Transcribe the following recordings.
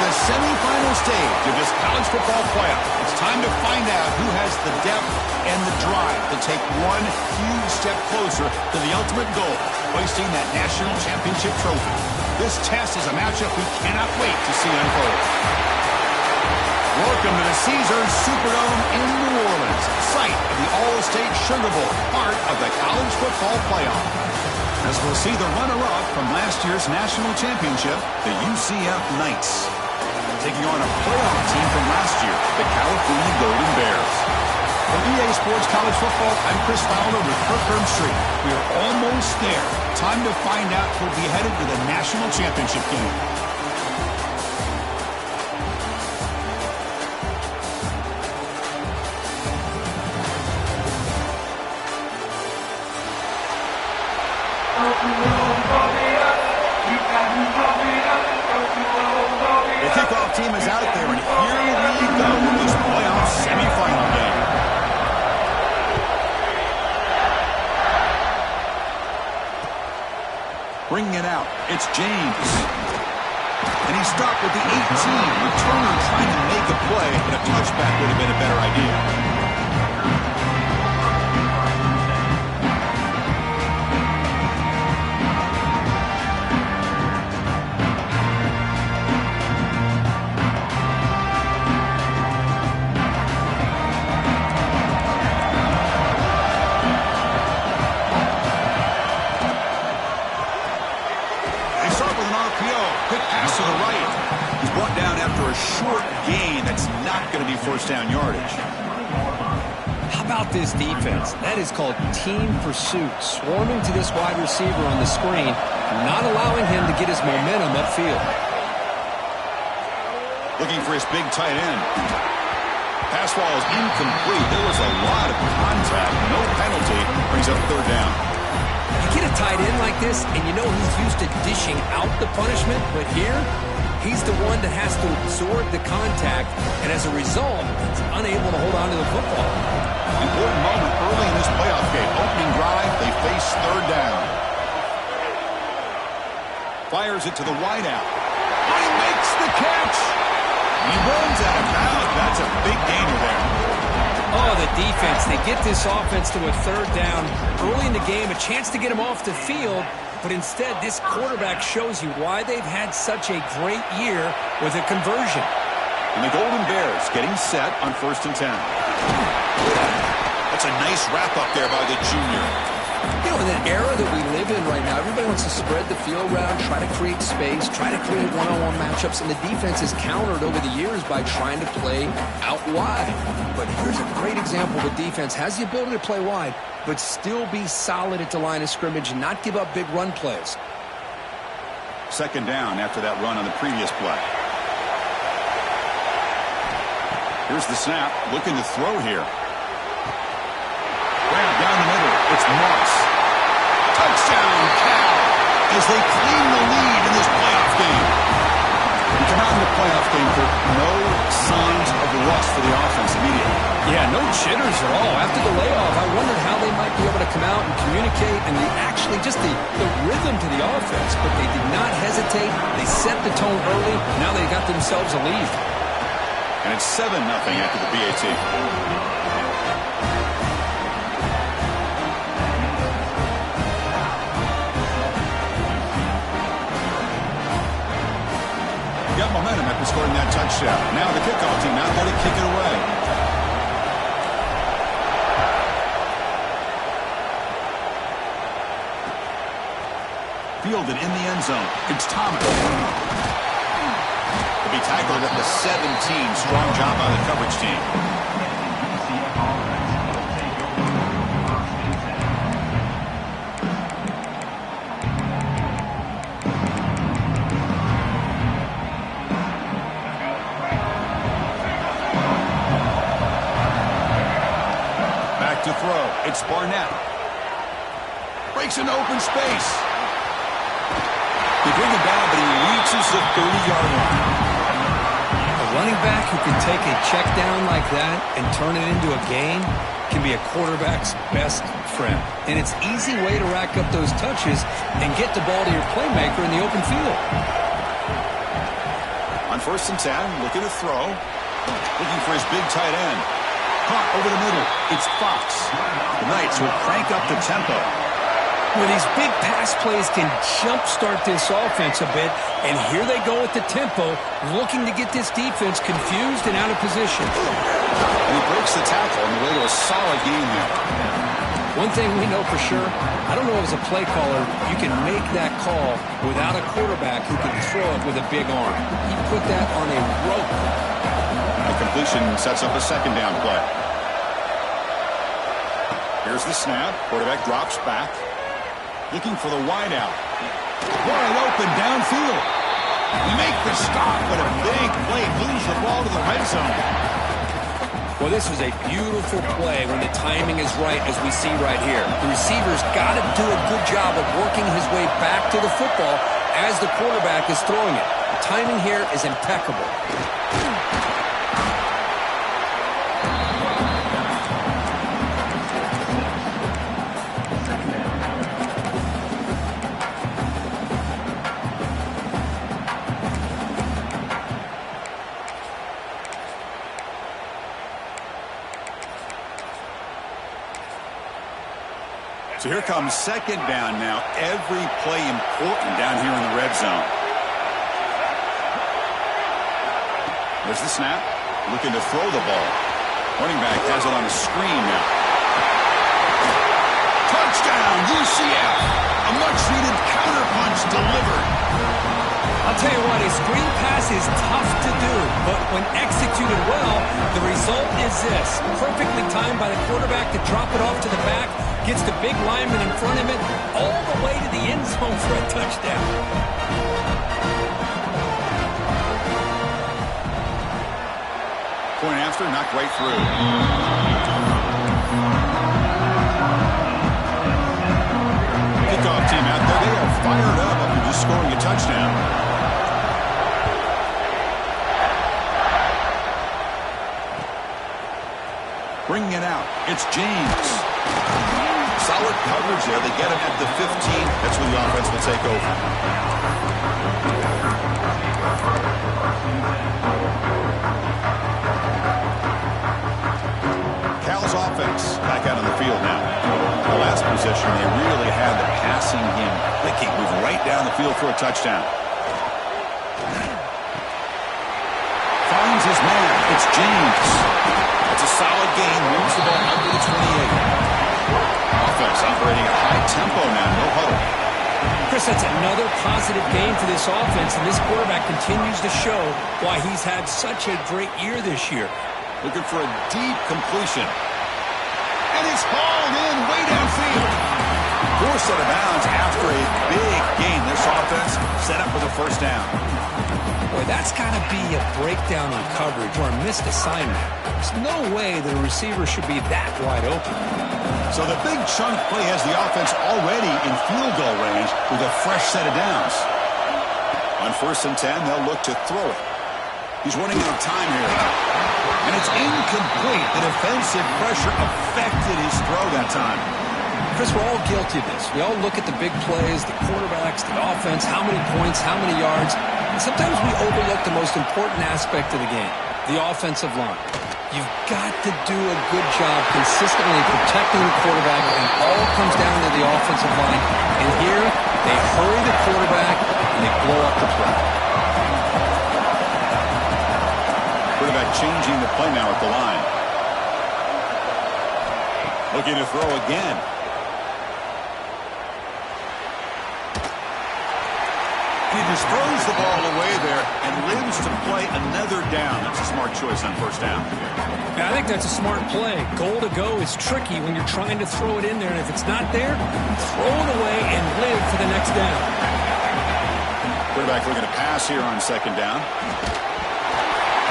the semifinal stage of this college football playoff. It's time to find out who has the depth and the drive to take one huge step closer to the ultimate goal, hoisting that national championship trophy. This test is a matchup we cannot wait to see unfold. Welcome to the Caesars Superdome in New Orleans, site of the All-State Sugar Bowl, part of the college football playoff. As we'll see the runner-up from last year's national championship, the UCF Knights, taking on a playoff team from last year, the California Golden Bears. From EA Sports College Football, I'm Chris Fowler with Kirk Herbstreit. We are almost there. Time to find out who'll be headed to the national championship game. The kickoff team is out there, and here we go in this playoff semifinal game. Bringing it out, it's James. And he stopped with the 18. Returner trying to make a play, but a touchback would have been a better idea. Short gain that's not going to be first down yardage. How about this defense? That is called team pursuit. Swarming to this wide receiver on the screen, not allowing him to get his momentum upfield. Looking for his big tight end. Pass ball is incomplete. There was a lot of contact. No penalty. Brings up third down. You get a tight end like this, and you know he's used to dishing out the punishment, but here, he's the one that has to absorb the contact, and as a result, he's unable to hold on to the football. Important moment early in this playoff game. Opening drive, they face third down. Fires it to the wideout. He makes the catch. He runs out of bounds. That's a big gainer there. Oh, the defense. They get this offense to a third down early in the game, a chance to get him off the field. But instead, this quarterback shows you why they've had such a great year with a conversion. And the Golden Bears getting set on 1st and 10. That's a nice wrap-up there by the junior. You know, in an era that we live in right now, everybody wants to spread the field around, try to create space, try to create one-on-one matchups, and the defense has countered over the years by trying to play out wide. But here's a great example of a defense has the ability to play wide, but still be solid at the line of scrimmage and not give up big run plays. Second down after that run on the previous play. Here's the snap, looking to throw here. Grab down the middle, it's Moss. Touchdown, Cal, as they claim the lead in this playoff game. We come out in the playoff game for no signs of rust for the offense immediately. Yeah, no jitters at all. After the layoff, I wondered how they might be able to come out and communicate and just the rhythm to the offense. But they did not hesitate. They set the tone early. Now they got themselves a lead. And it's 7-0 after the BAT. Got momentum after scoring that touchdown. Now the kickoff team out there to kick it away. Fielded in the end zone. It's Thomas. He'll be tackled at the 17. Strong job by the coverage team. To throw. It's Barnett. Breaks into open space. They bring him down, but he reaches the 30-yard line. A running back who can take a check down like that and turn it into a gain can be a quarterback's best friend. And it's an easy way to rack up those touches and get the ball to your playmaker in the open field. On 1st and 10, looking to throw. Looking for his big tight end. Caught over the middle. It's Fox. The Knights will crank up the tempo. Well, these big pass plays can jumpstart this offense a bit, and here they go with the tempo, looking to get this defense confused and out of position. And he breaks the tackle on the way to a solid game there. One thing we know for sure, I don't know as a play caller, you can make that call without a quarterback who can throw it with a big arm. He put that on a rope. The completion sets up a 2nd down play. Here's the snap. Quarterback drops back. Looking for the wide out. Wide open downfield. Make the stop, but a big play moves the ball to the red zone. Well, this was a beautiful play when the timing is right, as we see right here. The receiver's got to do a good job of working his way back to the football as the quarterback is throwing it. The timing here is impeccable. So here comes 2nd down now. Every play important down here in the red zone. There's the snap. Looking to throw the ball. Running back has it on the screen now. Touchdown, UCF. A much-needed counterpunch delivered. I'll tell you what, a screen pass is tough to do, but when executed well, the result is this. Perfectly timed by the quarterback to drop it off to the back, gets the big lineman in front of it, all the way to the end zone for a touchdown. Point after, knocked right through. Kickoff team out there, they are fired up after just scoring a touchdown. Bringing it out, it's James. Solid coverage there. They get him at the 15. That's where the offense will take over. Cal's offense back out on the field now. The last possession, they really had the passing game clicking. Move right down the field for a touchdown. Finds his man. It's James. That's a solid gain. Moves the ball up to the 28. Offense operating at high tempo now, no huddle. Chris, that's another positive game for this offense, and this quarterback continues to show why he's had such a great year this year. Looking for a deep completion. And it's hauled in way downfield. Forced out of bounds after a big gain. This offense set up with a 1st down. Boy, that's got to be a breakdown in coverage or a missed assignment. There's no way the receiver should be that wide open. So the big chunk play has the offense already in field goal range with a fresh set of downs. On 1st and 10, they'll look to throw it. He's running out of time here. And it's incomplete. The defensive pressure affected his throw that time. Chris, we're all guilty of this. We all look at the big plays, the quarterbacks, the offense, how many points, how many yards. And sometimes we overlook the most important aspect of the game, the offensive line. You've got to do a good job consistently protecting the quarterback, and it all comes down to the offensive line. And here, they hurry the quarterback, and they blow up the play. Quarterback changing the play now at the line. Looking to throw again. He just throws the ball away there and lives to play another down. That's a smart choice on 1st down. Yeah, I think that's a smart play. Goal to go is tricky when you're trying to throw it in there, and if it's not there, throw it away and live for the next down. Quarterback looking to pass here on 2nd down.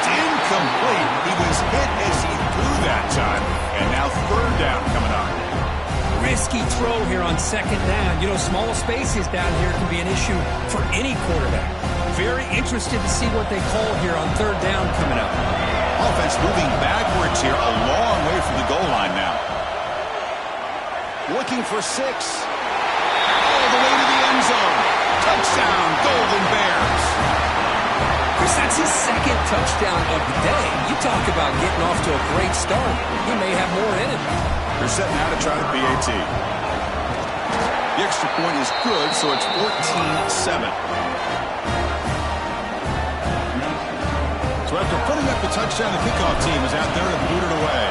It's incomplete. He was hit as he threw that time, and now 3rd down coming up. Risky throw here on 2nd down. You know, small spaces down here can be an issue for any quarterback. Very interested to see what they call here on 3rd down coming up. Offense moving backwards here, a long way from the goal line now. Looking for 6. All the way to the end zone. Touchdown, Golden Bears. Chris, that's his touchdown of the day. You talk about getting off to a great start. He may have more in him. They're setting out to try the PAT. The extra point is good, so it's 14-7. So after putting up the touchdown, the kickoff team is out there to boot it away.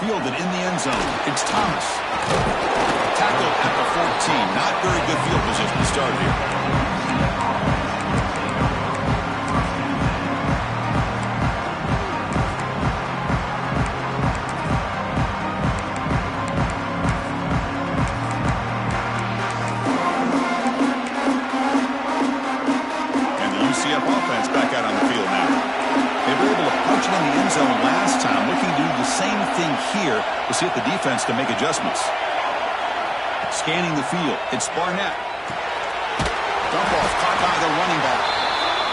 Fielded in the end zone. It's Thomas. Tackled at the 14. Not very good field position to start here. UCF offense back out on the field now. They were able to punch it in the end zone last time, looking to do the same thing here to see if the defense can make adjustments. Scanning the field, it's Barnett. Dump off, caught by the running back.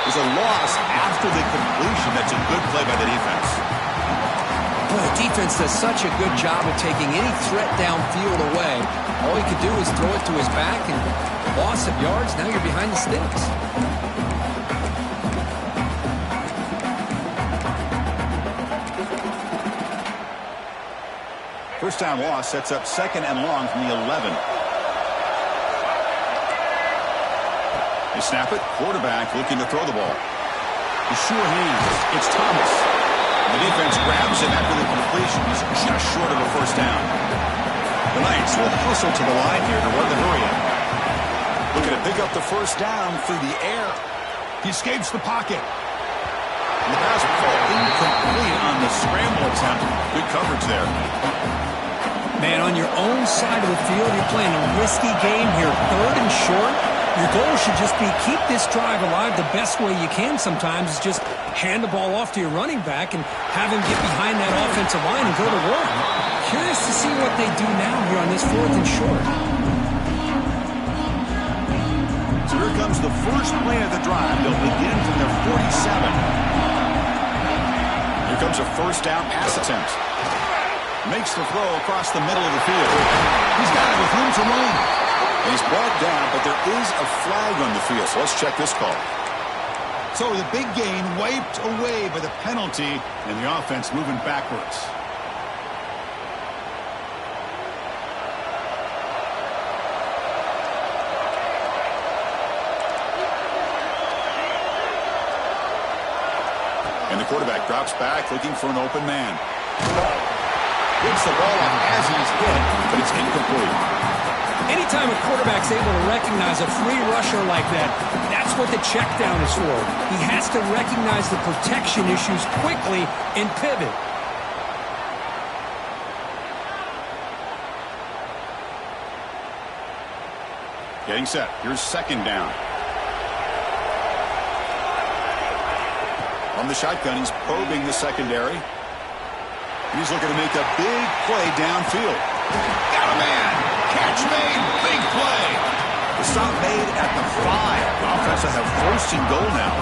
There's a loss after the completion. That's a good play by the defense. Well, the defense does such a good job of taking any threat downfield away. All he could do is throw it to his back, and loss of yards, now you're behind the sticks. First down loss sets up second and long from the 11. They snap it. Quarterback looking to throw the ball. The sure hands. It's Thomas. The defense grabs him after the completion. He's just short of a first down. The Knights will hustle to the line here to run the hurry up. Looking to pick up the first down through the air. He escapes the pocket. And the pass will fall incomplete on the scramble attempt. Good coverage there. Man, on your own side of the field, you're playing a risky game here. Third and short. Your goal should just be keep this drive alive the best way you can sometimes is just hand the ball off to your running back and have him get behind that offensive line and go to work. Curious to see what they do now here on this fourth and short. So here comes the first play of the drive. They'll begin from their 47. Here comes a first down pass attempt. Makes the throw across the middle of the field. He's got it with room to run. And he's brought down, but there is a flag on the field. So let's check this call. So the big gain wiped away by the penalty, and the offense moving backwards. And the quarterback drops back, looking for an open man. Gets the ball off as he's hit, but it's incomplete. Anytime a quarterback's able to recognize a free rusher like that, that's what the check down is for. He has to recognize the protection issues quickly and pivot. Getting set. Here's second down. On the shotgun, he's probing the secondary. He's looking to make a big play downfield. Got a man. Catch made. Big play. The stop made at the 5. The offense will have first and goal now.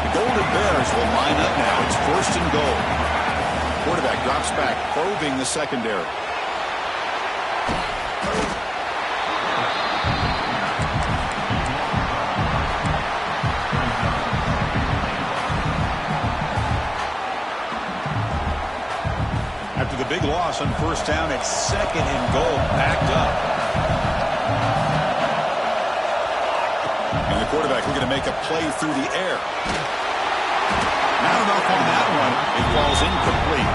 The Golden Bears will line up now. It's first and goal. Quarterback drops back, probing the secondary. After the big loss on first down, it's second and goal, backed up. And the quarterback looking to make a play through the air. Not enough on that one. It falls incomplete.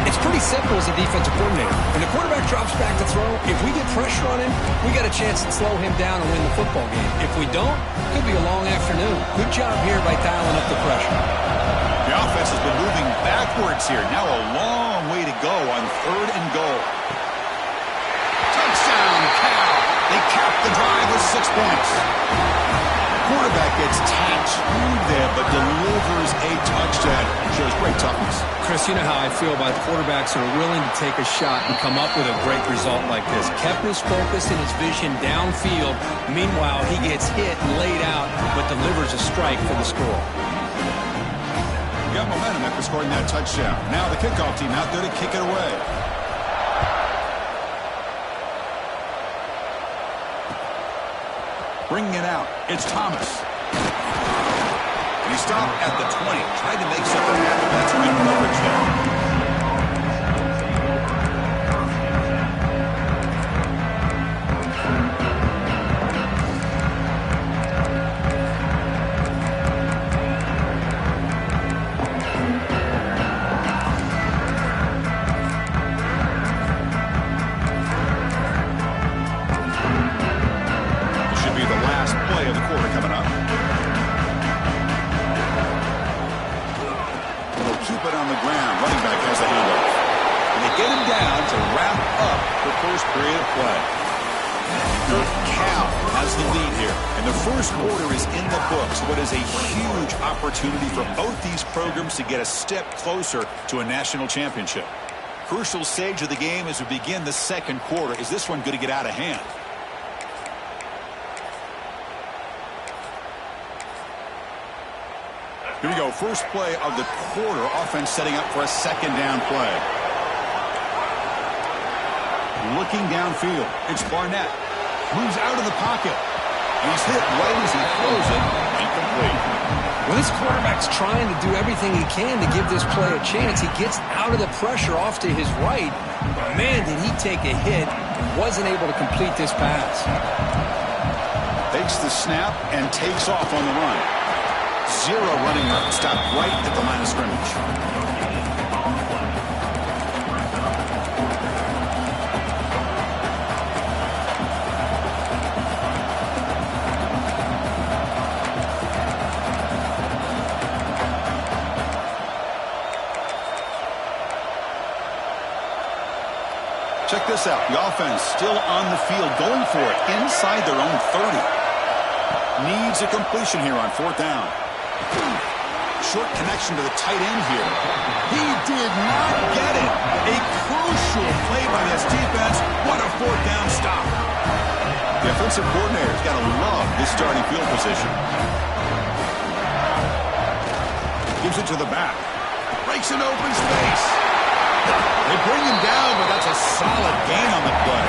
It's pretty simple as a defensive coordinator. When the quarterback drops back to throw, if we get pressure on him, we got a chance to slow him down and win the football game. If we don't, it could be a long afternoon. Good job here by dialing up the pressure. The offense has been moving backwards here. Now a long way to go on third and goal. Touchdown, Cal. They cap the drive with 6 points. Quarterback gets tattooed there, but delivers a touchdown. Shows great toughness. Chris, you know how I feel about quarterbacks who are willing to take a shot and come up with a great result like this. Kept his focus and his vision downfield. Meanwhile, he gets hit and laid out, but delivers a strike for the score. Got momentum after scoring that touchdown. Now the kickoff team out there to kick it away. Bringing it out, it's Thomas. And he stopped at the 20, tried to make something happen. That's great coverage there. What is a huge opportunity for both these programs to get a step closer to a national championship. Crucial stage of the game as we begin the second quarter. Is this one going to get out of hand? Here we go. First play of the quarter. Offense setting up for a second down play. Looking downfield. It's Barnett. Moves out of the pocket. He's hit right as he throws it. Incomplete. When this quarterback's trying to do everything he can to give this play a chance, he gets out of the pressure off to his right. But man, did he take a hit and wasn't able to complete this pass. Takes the snap and takes off on the run. Zero running room. Stopped right at the line of scrimmage. Check this out. The offense still on the field, going for it inside their own 30. Needs a completion here on fourth down. Short connection to the tight end here. He did not get it. A crucial play by this defense. What a fourth down stop. The offensive coordinator's got to love this starting field position. Gives it to the back. Breaks an open space. They bring him down, but that's a solid gain on the play.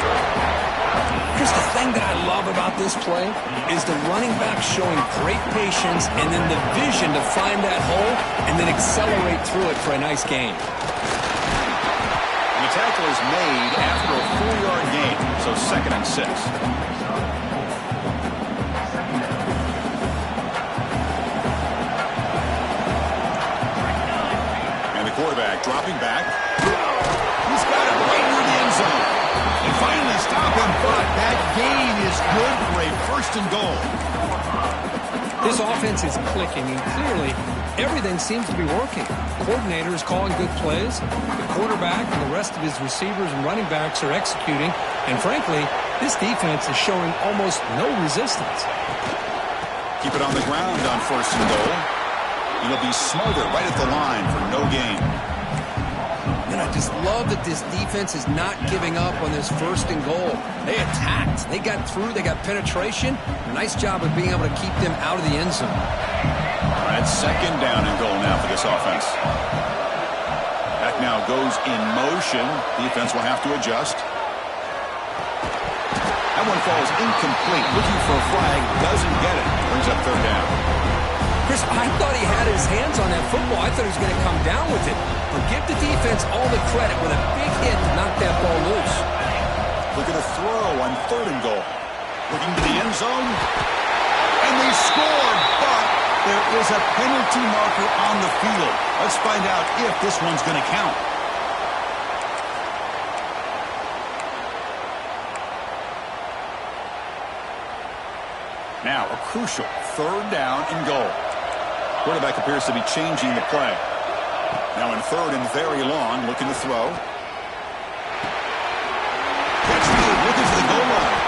Chris, the thing that I love about this play is the running back showing great patience and then the vision to find that hole and then accelerate through it for a nice gain. And the tackle is made after a 4-yard gain, so 2nd and 6. Quarterback dropping back. He's got it right near the end zone. And finally stop him, but that gain is good for a 1st and goal. This offense is clicking, and clearly everything seems to be working. The coordinator is calling good plays. The quarterback and the rest of his receivers and running backs are executing. And frankly, this defense is showing almost no resistance. Keep it on the ground on 1st and goal. It'll be Smarter right at the line for no gain. And I just love that this defense is not giving up on this 1st and goal. They attacked. They got through. They got penetration. Nice job of being able to keep them out of the end zone. All right, 2nd down and goal now for this offense. Back now goes in motion. Defense will have to adjust. That one falls incomplete. Looking for a flag. Doesn't get it. Brings up 3rd down. Chris, I thought he had his hands on that football. I thought he was going to come down with it. But give the defense all the credit with a big hit to knock that ball loose. Look at a throw on 3rd and goal. Looking to the end zone. And they scored, but there is a penalty marker on the field. Let's find out if this one's going to count. Now a crucial 3rd down and goal. Quarterback appears to be changing the play. Now in 3rd and very long, looking to throw. Catch made, looking for the goal line.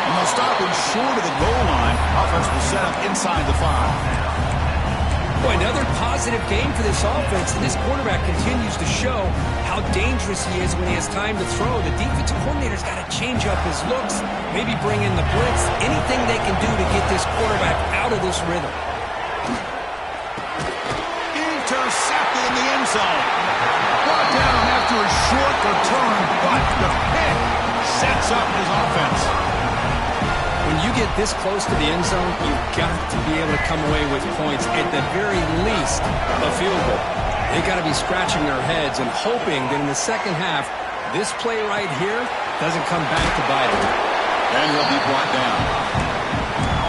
And they'll stop him short of the goal line. Offense will set up inside the 5. Boy, another positive game for this offense, and this quarterback continues to show how dangerous he is when he has time to throw. The defensive coordinator's got to change up his looks, maybe bring in the blitz, anything they can do to get this quarterback out of this rhythm. Intercepted in the end zone. Brought down after a short return, but the pick sets up his offense. When you get this close to the end zone, you've got to be able to come away with points, at the very least a field goal. They've got to be scratching their heads and hoping that in the second half, this play right here doesn't come back to bite them. And he'll be brought down.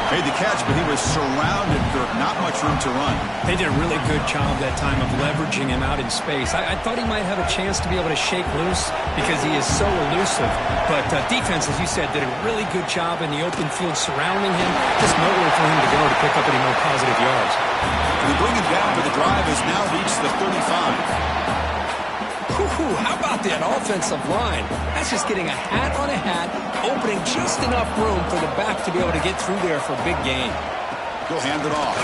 Made the catch, but he was surrounded for not much room to run. They did a really good job that time of leveraging him out in space. I thought he might have a chance to be able to shake loose because he is so elusive. But defense, as you said, did a really good job in the open field surrounding him. Just nowhere for him to go to pick up any more positive yards. They bring him down, but the drive has now reached the 35. How about that offensive line? That's just getting a hat on a hat, opening just enough room for the back to be able to get through there for a big gain. He'll hand it off.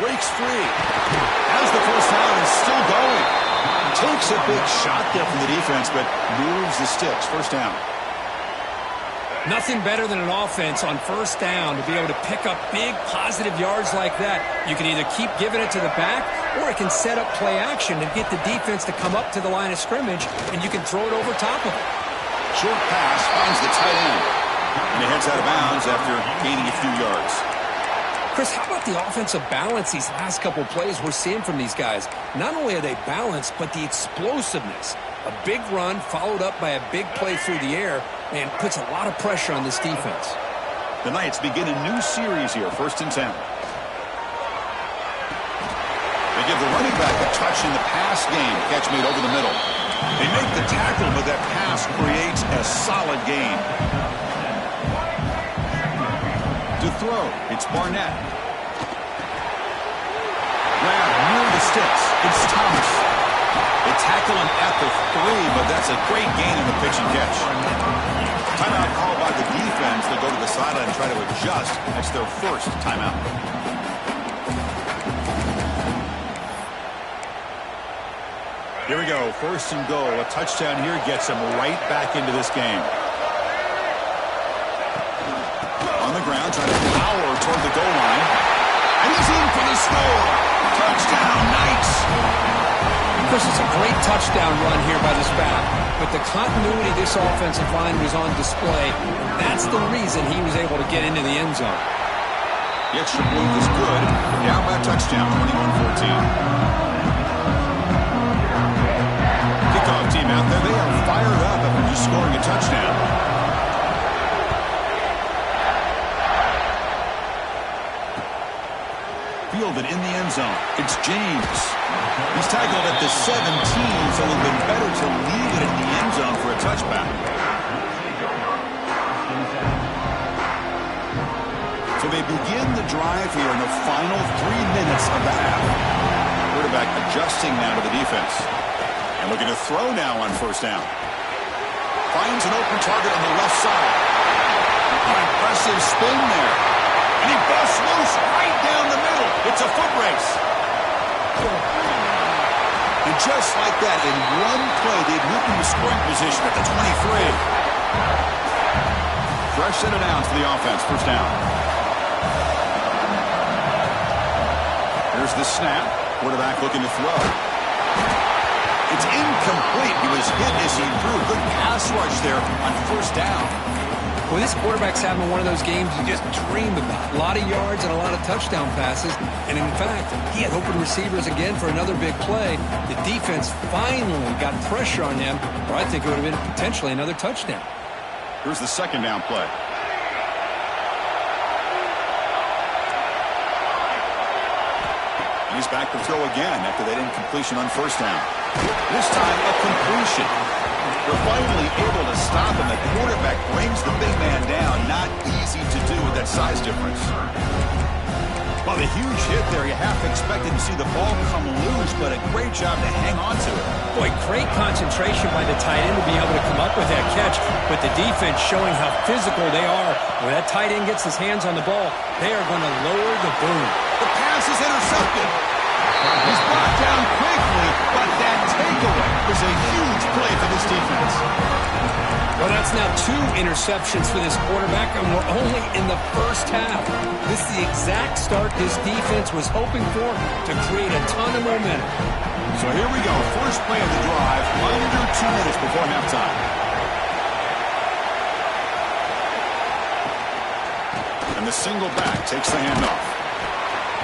Breaks free. Has the first down and still going. Takes a big shot there from the defense, but moves the sticks. First down. Nothing better than an offense on first down to be able to pick up big positive yards like that. You can either keep giving it to the back, or it can set up play action and get the defense to come up to the line of scrimmage, and you can throw it over top of it. Short pass finds the tight end, and he heads out of bounds after gaining a few yards. Chris, how about the offensive balance these last couple plays we're seeing from these guys? Not only are they balanced, but the explosiveness. A big run followed up by a big play through the air, and puts a lot of pressure on this defense. The Knights begin a new series here, 1st and 10. They give the running back a touch in the pass game. Catch made over the middle. They make the tackle, but that pass creates a solid gain. To throw, it's Barnett. Grab near the sticks. It's Thomas. They tackle him at the 3, but that's a great gain in the pitch and catch. Timeout called by the defense. They'll go to the sideline and try to adjust. That's their first timeout. Here we go. 1st and goal. A touchdown here gets them right back into this game. On the ground, trying to power toward the goal line. And he's in for the score. Touchdown, Knights. Chris, it's a great touchdown run here by this back, but the continuity of this offensive line was on display. That's the reason he was able to get into the end zone. The extra point is good. Down by a touchdown, 21-14. Kickoff team out there. They are fired up after just scoring a touchdown. Fielded in the end zone. It's James. He's tackled at the 17, so it would have been better to leave it in the end zone for a touchback. So they begin the drive here in the final 3 minutes of the half. Quarterback adjusting now to the defense. And looking to throw now on 1st down. Finds an open target on the left side. An impressive spin there. And he busts loose right down the middle. It's a foot race. And just like that, in one play, they've moved into scoring position at the 23. Fresh set of downs for the offense. First down. Here's the snap. Quarterback looking to throw. It's incomplete. He was hit as he threw. Good pass rush there on 1st down. Well, this quarterback's having one of those games you just dream about. A lot of yards and a lot of touchdown passes. And in fact, he had open receivers again for another big play. The defense finally got pressure on him, or I think it would have been potentially another touchdown. Here's the 2nd down play. He's back to throw again after that incompletion on 1st down. This time a completion. They're finally able to stop him. The quarterback brings the big man down. Not easy to do with that size difference. Well, the huge hit there. You half expected to see the ball come loose, but a great job to hang on to it. Boy, great concentration by the tight end to be able to come up with that catch, but the defense showing how physical they are. When that tight end gets his hands on the ball, they are going to lower the boom. The pass is intercepted. He's brought down quickly, but that takeaway is a huge play for this defense. Well, that's now 2 interceptions for this quarterback, and we're only in the first half. This is the exact start this defense was hoping for to create a ton of momentum. So here we go. First play of the drive, under 2 minutes before halftime. And the single back takes the handoff.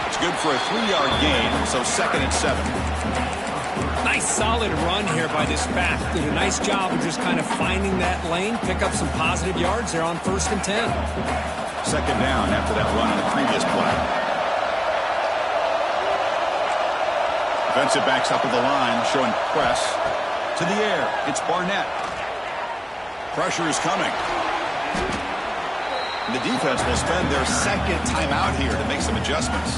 It's good for a 3-yard gain, so 2nd and 7. Nice solid run here by this back. Did a nice job of just kind of finding that lane, pick up some positive yards there on 1st and 10. 2nd down after that run on the previous play. Defensive backs up at the line, showing press. To the air, it's Barnett. Pressure is coming. And the defense will spend their 2nd timeout here to make some adjustments.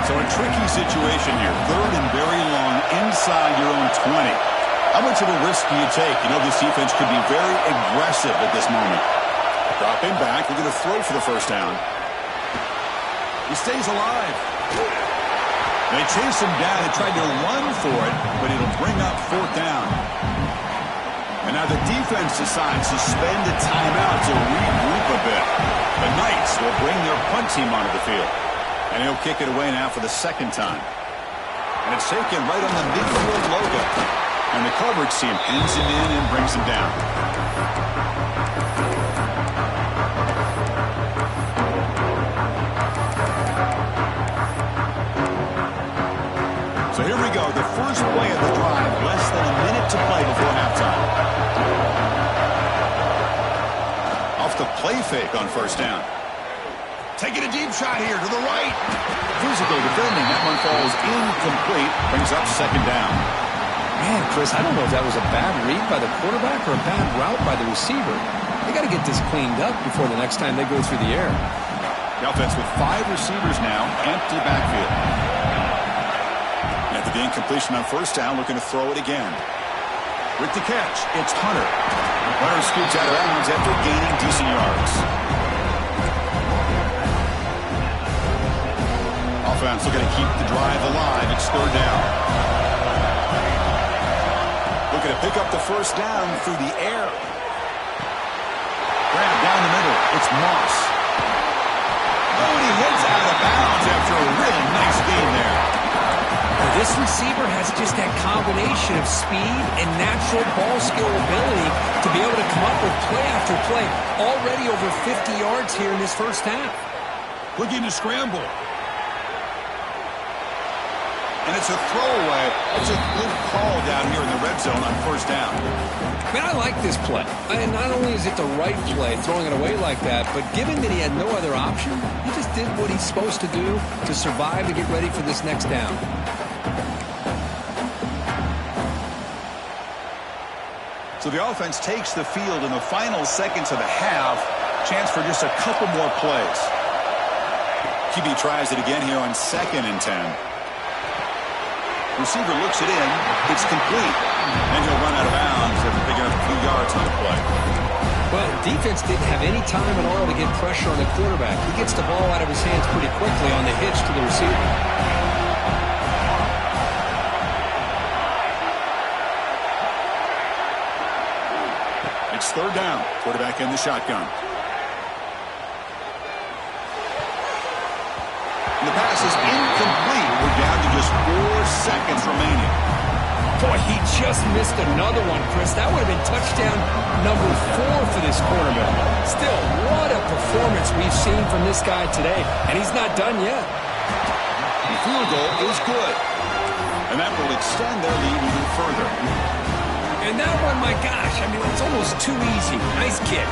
So a tricky situation here. 3rd and very long inside your own 20. How much of a risk do you take? You know, this defense could be very aggressive at this moment. Dropping back, we're going to throw for the 1st down. He stays alive. They chase him down and tried to run for it, but it'll bring up 4th down. And now the defense decides to spend a timeout to regroup a bit. The Knights will bring their punt team onto the field. And he'll kick it away now for the 2nd time. And it's taken right on the midfield logo. And the coverage team pins him in and brings him down. So here we go, the first play of the drive, less than a minute to play before halftime. Off the play fake on 1st down. Taking a deep shot here to the right. Physical defending, that one falls incomplete, brings up 2nd down. Man, Chris, I don't know if that was a bad read by the quarterback or a bad route by the receiver. They got to get this cleaned up before the next time they go through the air. The offense with 5 receivers now, empty backfield. After the incompletion on 1st down, looking to throw it again. With the catch, it's Hunter. Hunter scoots out of bounds after gaining decent yards. Offense looking to keep the drive alive. It's 3rd down. Looking to pick up the 1st down through the air. Grab down the middle. It's Moss. Oh, and he heads out of bounds after a real nice game there. This receiver has just that combination of speed and natural ball skill ability to be able to come up with play after play. Already over 50 yards here in this 1st half. Looking to scramble. And it's a throwaway. It's a good call down here in the red zone on 1st down. Man, I like this play. And not only is it the right play, throwing it away like that, but given that he had no other option, he just did what he's supposed to do to survive and get ready for this next down. So the offense takes the field in the final seconds of the half. Chance for just a couple more plays. QB tries it again here on 2nd and 10. Receiver looks it in. It's complete. And he'll run out of bounds after picking up a few yards on the play. Well, defense didn't have any time at all to get pressure on the quarterback. He gets the ball out of his hands pretty quickly on the hitch to the receiver. It's 3rd down. Quarterback in the shotgun. And the pass is incomplete. We're down to just 4 seconds remaining. Boy, he just missed another one, Chris. That would have been touchdown number 4 for this quarterback. Still, what a performance we've seen from this guy today. And he's not done yet. The field goal is good. And that will extend their lead even further. And that one, my gosh, I mean, it's almost too easy. Nice kick.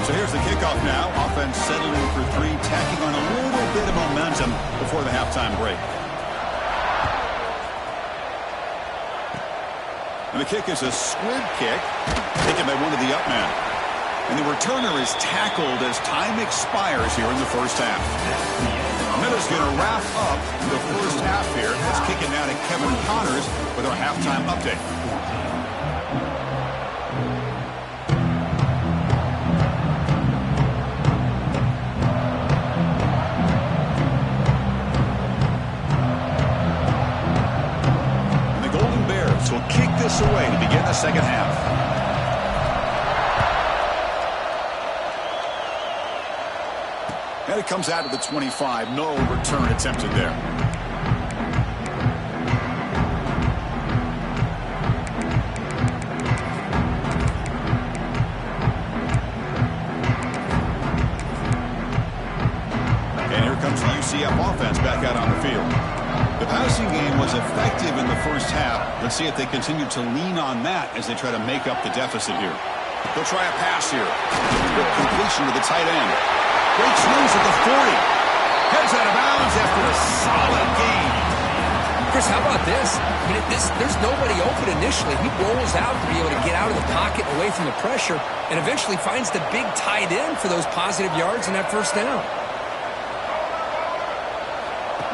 So here's the kickoff now. Offense settling for 3, tacking on a little bit of momentum before the halftime break. And the kick is a squib kick, taken by one of the up men. And the returner is tackled as time expires here in the 1st half. Minutes going to wrap up the 1st half here. It's kicking down to Kevin Connors with our halftime update. And the Golden Bears will kick this away to begin the 2nd half. And it comes out to the 25. No return attempted there. And here comes the UCF offense back out on the field. The passing game was effective in the first half. Let's see if they continue to lean on that as they try to make up the deficit here. They'll try a pass here. Good completion to the tight end. Great swings at the 40. Heads out of bounds after a solid gain. Chris, how about this? I mean, there's nobody open initially. He rolls out to be able to get out of the pocket away from the pressure and eventually finds the big tight end for those positive yards in that first down.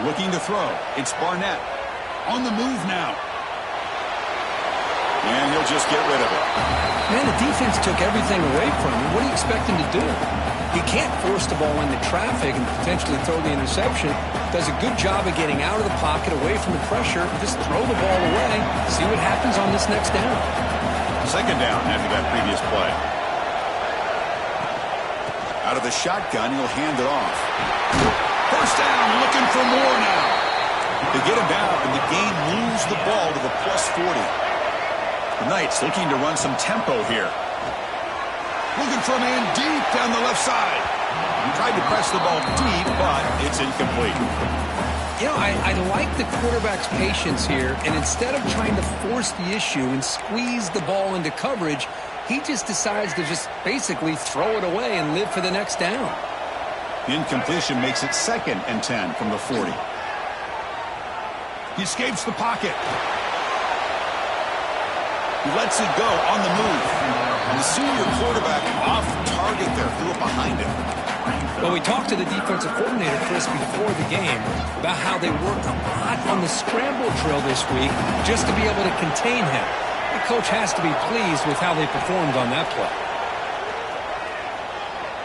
Looking to throw. It's Barnett. On the move now. And he'll just get rid of it. Man, the defense took everything away from him. What do you expect him to do? He can't force the ball into traffic and potentially throw the interception. Does a good job of getting out of the pocket, away from the pressure, and just throw the ball away. See what happens on this next down. Second down after that previous play. Out of the shotgun, he'll hand it off. First down, looking for more now. They get him down, and the game moves the ball to the +40. The Knights looking to run some tempo here. Looking for a man deep down the left side. He tried to press the ball deep, but it's incomplete. You know, I like the quarterback's patience here, and instead of trying to force the issue and squeeze the ball into coverage, he just decides to just basically throw it away and live for the next down. The incompletion makes it 2nd and 10 from the 40. He escapes the pocket. He lets it go on the move. And the senior quarterback off target there, threw it behind him. Well, we talked to the defensive coordinator, Chris, before the game about how they worked a lot on the scramble drill this week just to be able to contain him. The coach has to be pleased with how they performed on that play.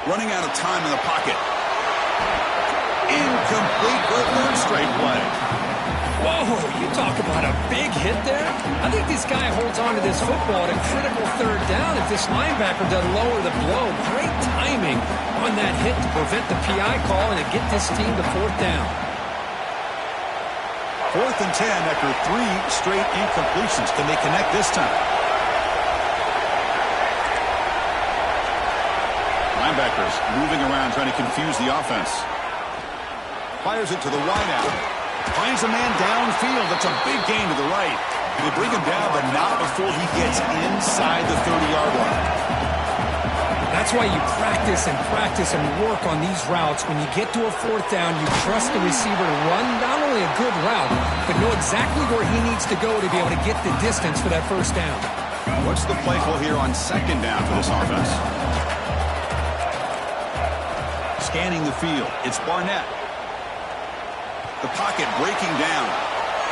Running out of time in the pocket. Incomplete for a third straight play. Whoa, you talk about a big hit there. I think this guy holds on to this football at a critical third down if this linebacker doesn't lower the blow. Great timing on that hit to prevent the PI call and to get this team to 4th down. 4th and 10 after 3 straight incompletions. Can they connect this time? Linebackers moving around trying to confuse the offense. Fires it to the wideout. Finds a man downfield. That's a big gain to the right. They bring him down, but not before he gets inside the 30-yard line. That's why you practice and work on these routes. When you get to a 4th down, you trust the receiver to run not only a good route, but know exactly where he needs to go to be able to get the distance for that first down. What's the play call here on 2nd down for this offense? Scanning the field. It's Barnett. The pocket breaking down.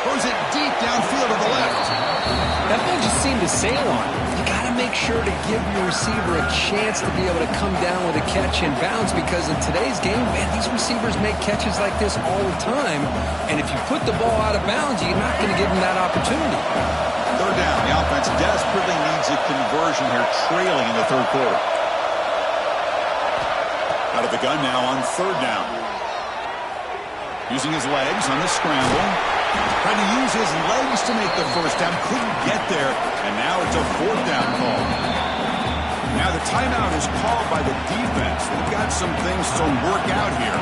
Throws it deep downfield to the left. That ball just seemed to sail on him. You got to make sure to give your receiver a chance to be able to come down with a catch and bounce, because in today's game, man, these receivers make catches like this all the time. And if you put the ball out of bounds, you're not going to give them that opportunity. 3rd down. The offense desperately needs a conversion here, trailing in the 3rd quarter. Out of the gun now on 3rd down. Using his legs on the scramble. Trying to use his legs to make the first down. Couldn't get there. And now it's a 4th down call. Now the timeout is called by the defense. They've got some things to work out here.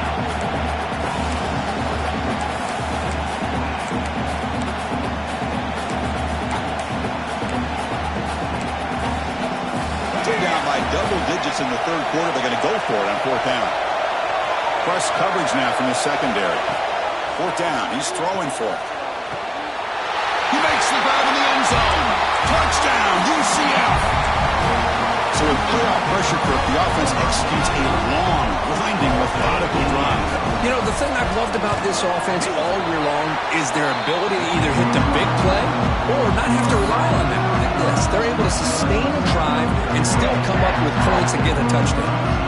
They're down by double digits in the 3rd quarter. They're going to go for it on 4th down. Press coverage now from the secondary. 4th down. He's throwing for it. He makes the grab in the end zone. Touchdown, UCF. So with playoff pressure, Kirk, the offense executes a long, winding, methodical drive. You know, the thing I've loved about this offense all year long is their ability to either hit the big play or not have to rely on that. Like this, they're able to sustain a drive and still come up with points and get a touchdown.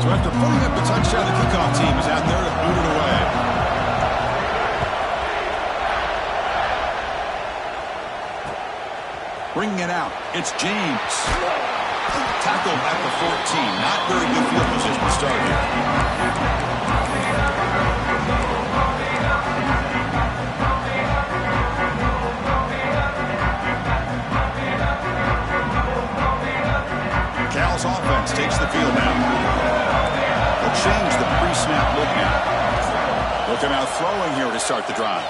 After putting up the touchdown, the kickoff team is out there to boot it away. Bringing it out. It's James. Tackled at the 14. Not very good field position to start here. Cal's offense takes the field now. They'll change the pre-snap look now. Looking out throwing here to start the drive.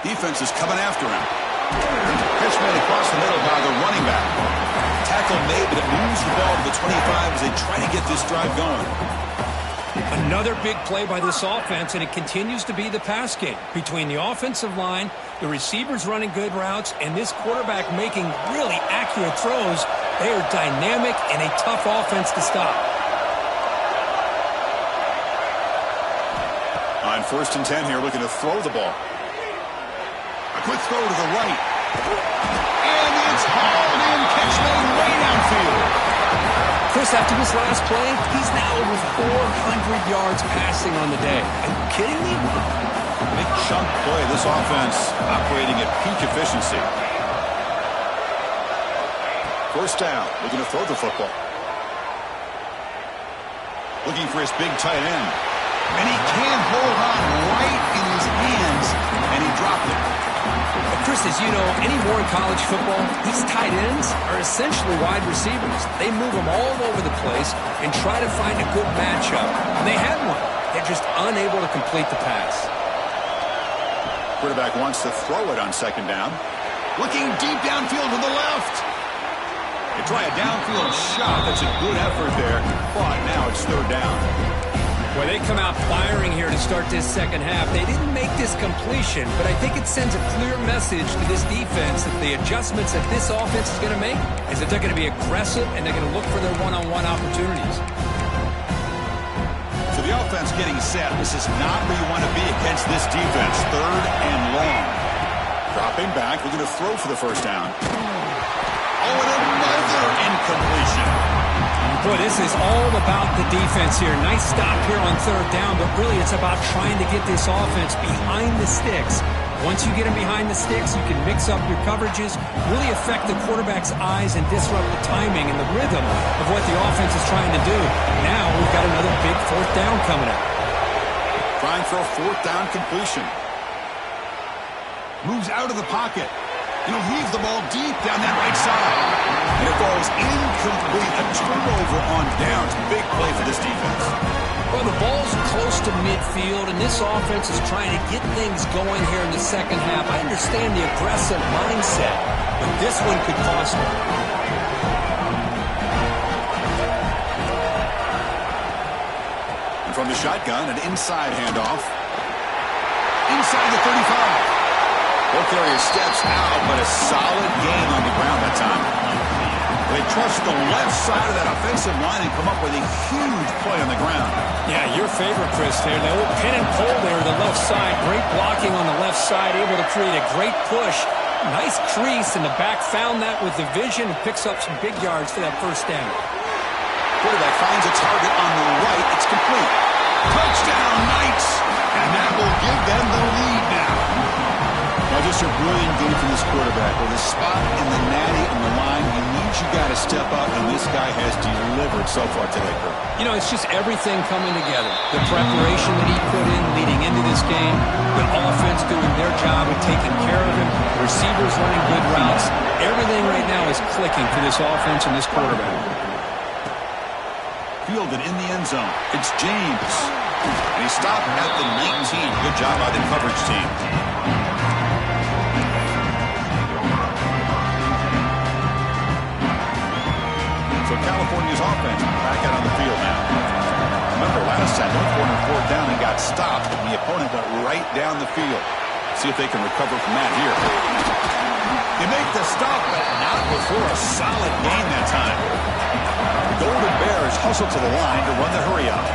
Defense is coming after him. Pitch made across the middle by the running back. Tackle made, but it moves the ball to the 25 as they try to get this drive going. Another big play by this offense, and it continues to be the pass game. Between the offensive line, the receivers running good routes, and this quarterback making really accurate throws, they are dynamic and a tough offense to stop. On 1st and 10 here, looking to throw the ball. A quick throw to the right. And it's hauled in, catch made way downfield. Chris, after this last play, he's now over 400 yards passing on the day. Are you kidding me? Big chunk play. This offense operating at peak efficiency. 1st down, looking to throw the football. Looking for his big tight end. And he can hold on right in his hands, and he dropped it. But Chris, as you know, anymore in college football, these tight ends are essentially wide receivers. They move them all over the place and try to find a good matchup. And they had one. They're just unable to complete the pass. Quarterback wants to throw it on 2nd down. Looking deep downfield to the left. They try a downfield shot. That's a good effort there. But now it's 3rd down. Well, they come out firing here to start this second half. They didn't make this completion, but I think it sends a clear message to this defense that the adjustments that this offense is going to make is that they're going to be aggressive and they're going to look for their one-on-one opportunities. So the offense getting set. This is not where you want to be against this defense. 3rd and long. Dropping back. We're going to throw for the 1st down. Oh, and another incompletion. Boy, this is all about the defense here. Nice stop here on 3rd down, but really it's about trying to get this offense behind the sticks. Once you get them behind the sticks, you can mix up your coverages, really affect the quarterback's eyes and disrupt the timing and the rhythm of what the offense is trying to do. Now we've got another big 4th down coming up. Trying for a 4th down completion. Moves out of the pocket. He'll leave the ball deep down that right side. And it falls incomplete. A turnover on downs. Big play for this defense. Well, the ball's close to midfield, and this offense is trying to get things going here in the second half. I understand the aggressive mindset, but this one could cost them. And from the shotgun, an inside handoff. Inside the 35. Ball carrier steps out, but a solid gain on the ground that time. They trust the left side of that offensive line and come up with a huge play on the ground. Yeah, your favorite, Chris, there. The old pin and pull there, the left side. Great blocking on the left side, able to create a great push. Nice crease, and the back found that with the vision and picks up some big yards for that 1st down. Quarterback finds a target on the right. It's complete. Touchdown, Knights! And that will give them the lead now. Now, just a brilliant game from this quarterback. With a spot in the natty on the line, he needs you got to step up, and this guy has delivered so far today, Kurt. You know, it's just everything coming together. The preparation that he put in leading into this game, the offense doing their job and taking care of him, receivers running good routes. Everything right now is clicking for this offense and this quarterback. Fielded in the end zone. It's James. And he stopped at the 19. Good job by the coverage team. So California's offense back out on the field now. Remember, last time, one corner 4th down and got stopped, and the opponent went right down the field. See if they can recover from that here. They make the stop, but not before a solid gain that time. The Golden Bears hustle to the line to run the hurry-up.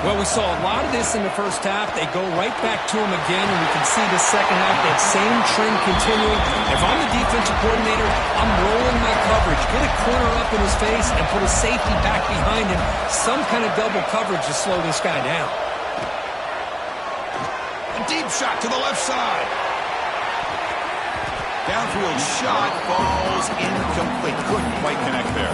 Well, we saw a lot of this in the 1st half. They go right back to him again, and we can see the 2nd half, that same trend continuing. If I'm the defensive coordinator, I'm rolling my coverage. Get a corner up in his face and put a safety back behind him. Some kind of double coverage to slow this guy down. A deep shot to the left side. Downfield shot falls incomplete. Couldn't quite connect there.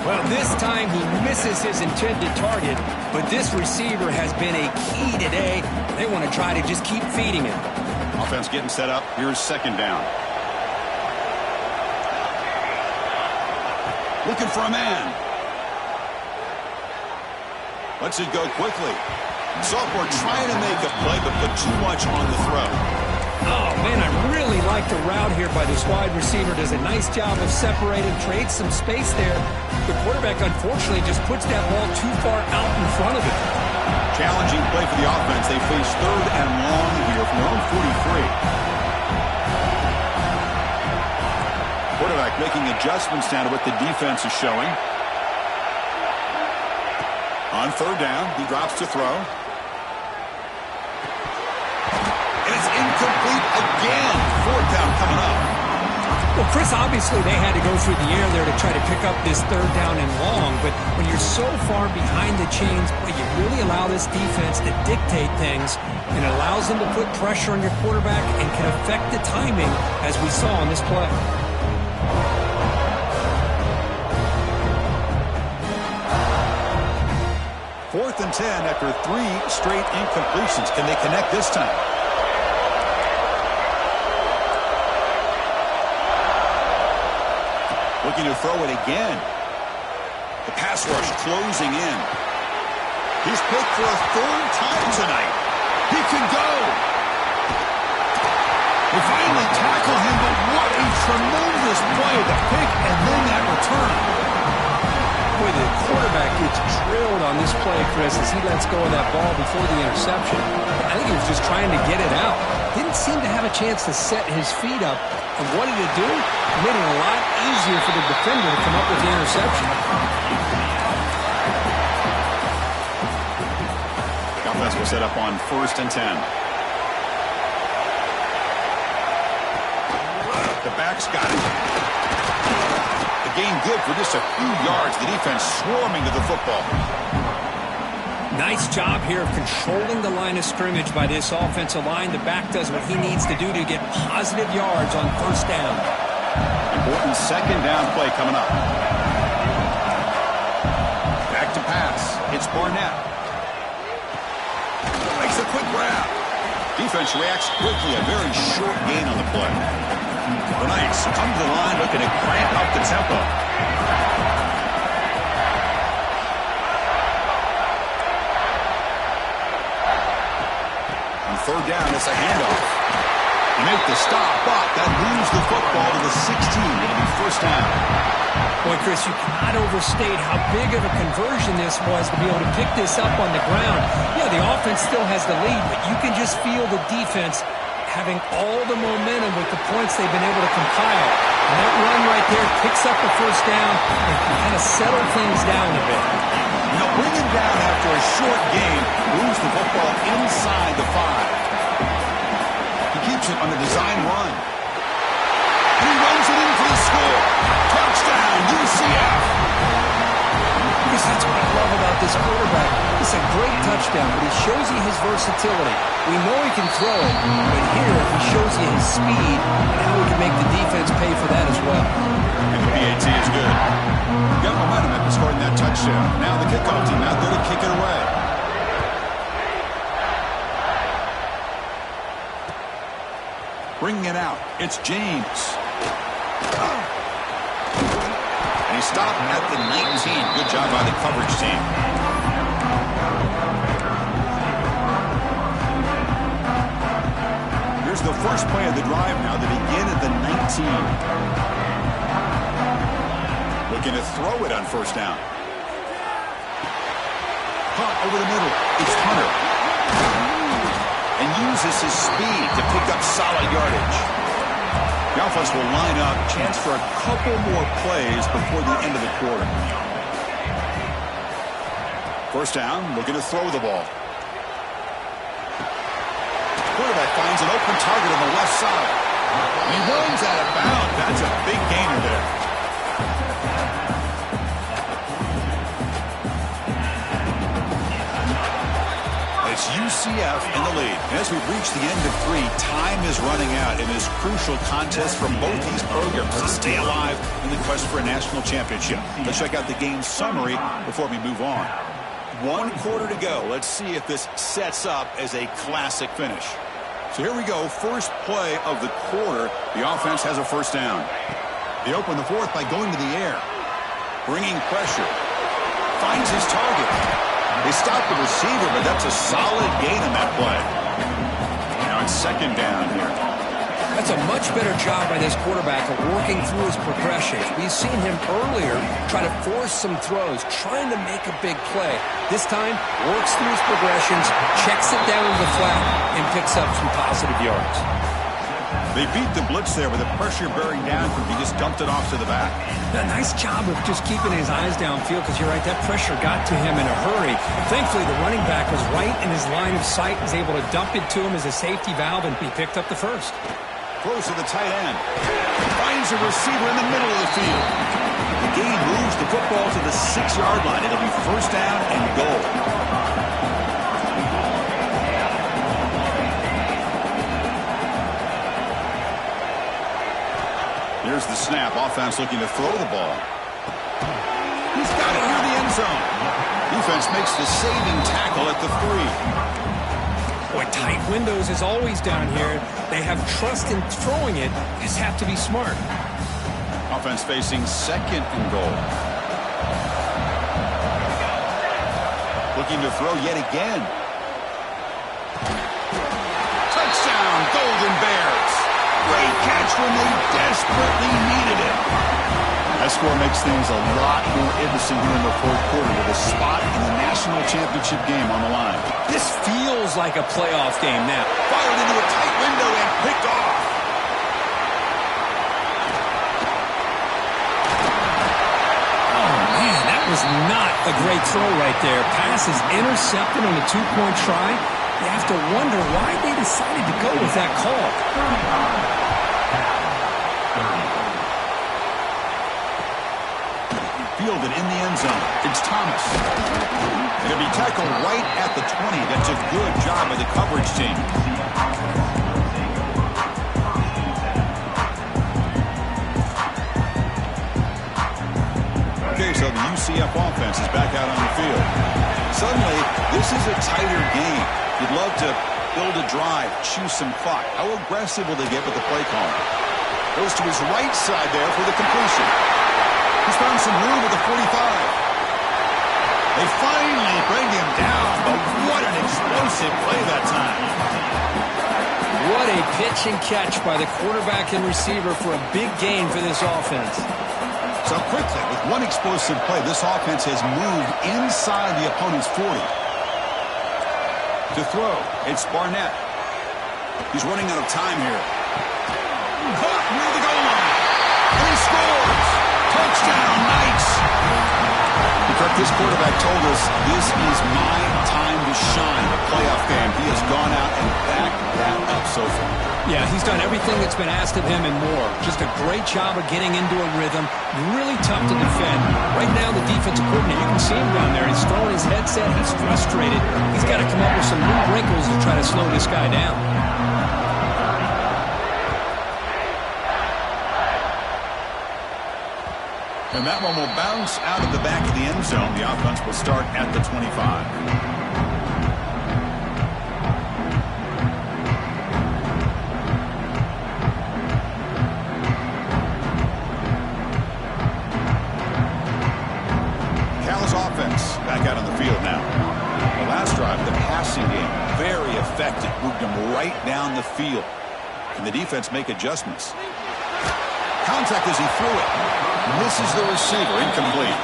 Well, this time he misses his intended target, but this receiver has been a key today. They want to try to just keep feeding him. Offense getting set up. Here's second down. Looking for a man. Lets it go quickly. Sophomore trying to make a play, but put too much on the throw. Oh, man, I really like the route here by this wide receiver. Does a nice job of separating, creates some space there. The quarterback, unfortunately, just puts that ball too far out in front of him. Challenging play for the offense. They face third and long here from their own 43. Quarterback making adjustments now to what the defense is showing. On third down, he drops to throw. And it's incomplete again. Fourth down coming up. Well, Chris, obviously they had to go through the air there to try to pick up this third down and long, but when you're so far behind the chains, boy, you really allow this defense to dictate things, and it allows them to put pressure on your quarterback and can affect the timing, as we saw on this play. Fourth and 10 after 3 straight incompletions. Can they connect this time? Looking to throw it again. The pass rush closing in. He's picked for a third time tonight. He can go. They finally tackle him, but what a tremendous play. The pick and then that return. Boy, the quarterback gets drilled on this play, Chris, as he lets go of that ball before the interception. I think he was just trying to get it out. Didn't seem to have a chance to set his feet up. And what did it do? It made it a lot easier for the defender to come up with the interception. The offense will set up on first and 10. The back's got it. The gain good for just a few yards. The defense swarming to the football. Nice job here of controlling the line of scrimmage by this offensive line. The back does what he needs to do to get positive yards on first down. Important second down play coming up. Back to pass. It's Barnett. Makes a quick grab. Defense reacts quickly. A very short gain on the play. The Knights come to the line looking to crank up the tempo. On third down, it's a handoff. You make the stop, but that moves the football to the 16. It'll be first down. Boy, Chris, you cannot overstate how big of a conversion this was to be able to pick this up on the ground. Yeah, the offense still has the lead, but you can just feel the defense having all the momentum with the points they've been able to compile. And that run right there picks up the first down and can kind of settle things down a bit. Now bring him down after a short game, moves the football inside the 5. He keeps it on the design run. And he runs it in for the score. Touchdown, UCF. Because that's what I love about this quarterback. It's a great touchdown, but he shows you his versatility. We know he can throw it, but here he shows you his speed and how he can make the defense pay for that as well. And the PAT is good. Got momentum after scoring that touchdown. Now the kickoff team out there to kick it away. Bringing it out, it's James. And he stopped at the 19. Good job by the coverage team. Here's the first play of the drive now. They begin at the 19. Looking to throw it on first down. Punt over the middle. It's Hunter. And uses his speed to pick up solid yardage. The offense will line up. Chance for a couple more plays before the end of the quarter. First down, looking to throw the ball. Quarterback finds an open target on the left side. He runs out of bounds. That's a big gainer there. It's UCF in the lead. And as we've reached the end of 3, time is running out in this crucial contest for both these programs to stay alive in the quest for a national championship. Let's check out the game summary before we move on. 1 quarter to go. Let's see if this sets up as a classic finish. So here we go. First play of the quarter. The offense has a first down. They open the fourth by going to the air. Bringing pressure. Finds his target. They stop the receiver, but that's a solid gain on that play. Now it's second down here. That's a much better job by this quarterback of working through his progressions. We've seen him earlier try to force some throws, trying to make a big play. This time, works through his progressions, checks it down to the flat, and picks up some positive yards. They beat the blitz there with the pressure bearing down. He just dumped it off to the back. A nice job of just keeping his eyes downfield, because you're right, that pressure got to him in a hurry. Thankfully, the running back was right in his line of sight, was able to dump it to him as a safety valve, and he picked up the first. Throws to the tight end. Finds a receiver in the middle of the field. The gain moves the football to the 6-yard line. It'll be first down and goal. Here's the snap. Offense looking to throw the ball. He's got it near the end zone. Defense makes the saving tackle at the 3. Boy, tight windows is always down here. They have trust in throwing it. Just have to be smart. Offense facing second and goal. Looking to throw yet again. Touchdown, Golden Bears. Great catch when they desperately needed it. That score makes things a lot more interesting here in the fourth quarter with a spot in the national championship game on the line. This feels like a playoff game now. Fired into a tight window and picked off. Oh, man, that was not a great throw right there. Pass is intercepted on the 2-point try. You have to wonder why they decided to go with that call. Fielded in the end zone. It's Thomas. It'll be tackled right at the 20. That's a good job by the coverage team. Okay, so the UCF offense is back out on the field. Suddenly, this is a tighter game. You'd love to build a drive, choose some clock. How aggressive will they get with the play call? Goes to his right side there for the completion. He's found some room at the 45. They finally bring him down, but what an explosive play that time. What a pitch and catch by the quarterback and receiver for a big gain for this offense. So quickly, with one explosive play, this offense has moved inside the opponent's 40. To throw, it's Barnett. He's running out of time here. Caught near the goal line. And he scores. Touchdown, Knights. This quarterback told us this is my time to shine, a playoff game. He has gone out and backed that up so far. Yeah, he's done everything that's been asked of him and more. Just a great job of getting into a rhythm. Really tough to defend. Right now, the defensive coordinator, you can see him down there. He's throwing his headset. He's frustrated. He's got to come up with some new wrinkles to try to slow this guy down. And that one will bounce out of the back of the end zone. The offense will start at the 25. Cal's offense back out on the field now. The last drive, the passing game, very effective. Moved them right down the field. Can the defense make adjustments? Contact as he threw it. Misses the receiver. Incomplete.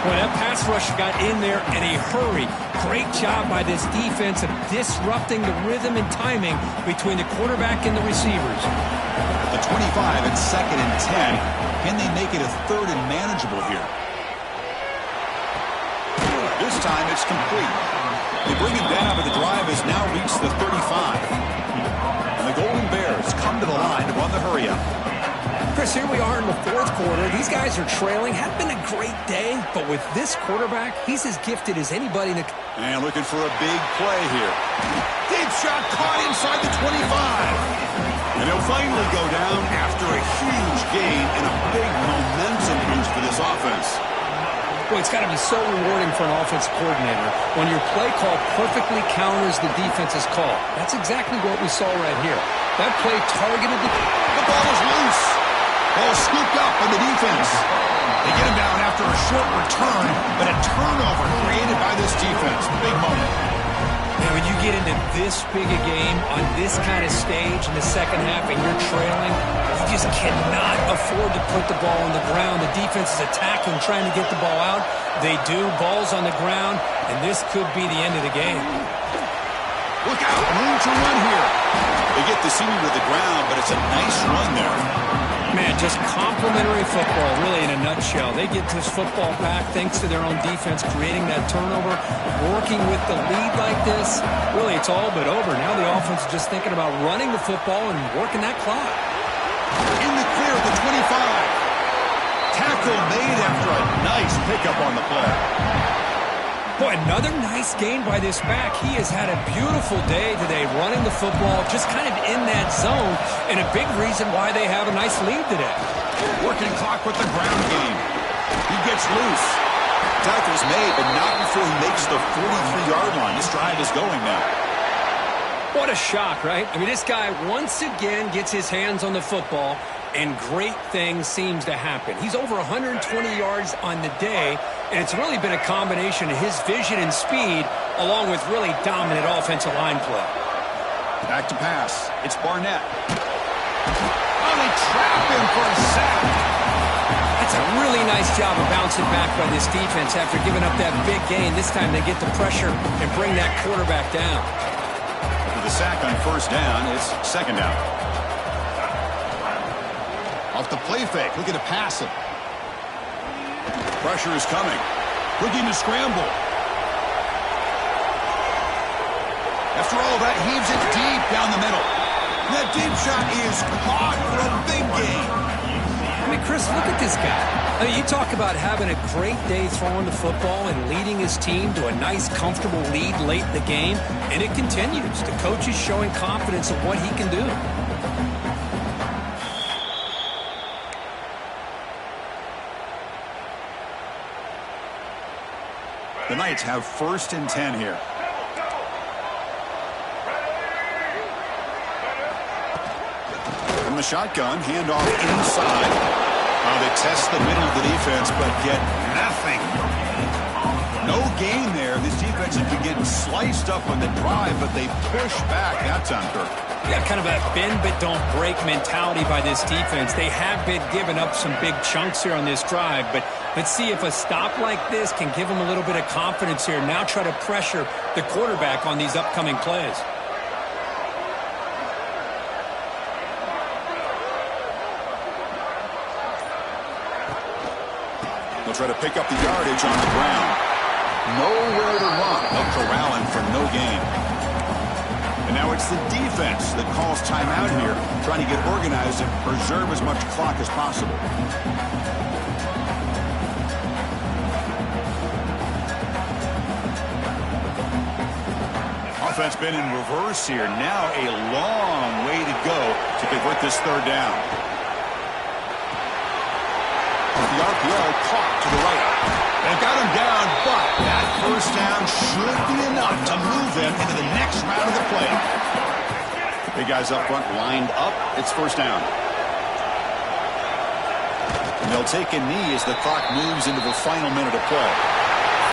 Well, that pass rush got in there in a hurry. Great job by this defense of disrupting the rhythm and timing between the quarterback and the receivers. At the 25, it's second and 10. Can they make it a third and manageable here? This time it's complete. They bring him down, but the drive has now reached the 35. And the Golden Bears come to the line to run the hurry up. Chris, here we are in the fourth quarter. These guys are trailing. Had been a great day, but with this quarterback, he's as gifted as anybody in the... And looking for a big play here. Deep shot caught inside the 25. And he'll finally go down after a huge gain and a big momentum boost for this offense. Boy, it's got to be so rewarding for an offensive coordinator when your play call perfectly counters the defense's call. That's exactly what we saw right here. That play targeted the ball is loose. Ball scooped up on the defense. They get him down after a short return, but a turnover created by this defense. Big moment. And when you get into this big a game on this kind of stage in the second half and you're trailing, you just cannot afford to put the ball on the ground. The defense is attacking, trying to get the ball out. They do. Ball's on the ground, and this could be the end of the game. Look out. Room to run here. They get the senior to the ground, but it's a nice run there. Man, just complimentary football, really, in a nutshell. They get this football back thanks to their own defense, creating that turnover, working with the lead like this. Really, it's all but over. Now the offense is just thinking about running the football and working that clock. In the clear at the 25. Tackle made after a nice pickup on the play. Boy, another nice gain by this back. He has had a beautiful day today running the football, just kind of in that zone, and a big reason why they have a nice lead today. Working clock with the ground game. He gets loose. Tackle's made, but not before he makes the 43-yard line. This drive is going now. What a shock, right? I mean, this guy once again gets his hands on the football, and great things seems to happen. He's over 120 yards on the day, and it's really been a combination of his vision and speed along with really dominant offensive line play. Back to pass. It's Barnett. Oh, they trap him for a sack. That's a really nice job of bouncing back by this defense after giving up that big gain. This time they get the pressure and bring that quarterback down. With the sack on first down, it's second down. Off the play fake, looking to pass it. Pressure is coming. Looking to scramble. After all that, heaves it deep down the middle. That deep shot is caught for a big gain. I mean, Chris, look at this guy. I mean, you talk about having a great day throwing the football and leading his team to a nice, comfortable lead late in the game, and it continues. The coach is showing confidence of what he can do. The Knights have first and 10 here. From the shotgun, handoff inside. They test the middle of the defense, but get nothing. No gain there. This defense has been getting sliced up on the drive, but they push back that time, Kirk. Yeah, kind of a bend but don't break mentality by this defense. They have been giving up some big chunks here on this drive, but let's see if a stop like this can give them a little bit of confidence here. Now try to pressure the quarterback on these upcoming plays. They'll try to pick up the yardage on the ground. Nowhere to run. They'll corral him for no gain. And now it's the defense that calls timeout here, trying to get organized and preserve as much clock as possible. Offense been in reverse here. Now a long way to go to convert this third down. The RPO caught to the right. They've got him down, but that first down should be enough to move them into the next round of the play. Big guys up front lined up. It's first down. And they'll take a knee as the clock moves into the final minute of play.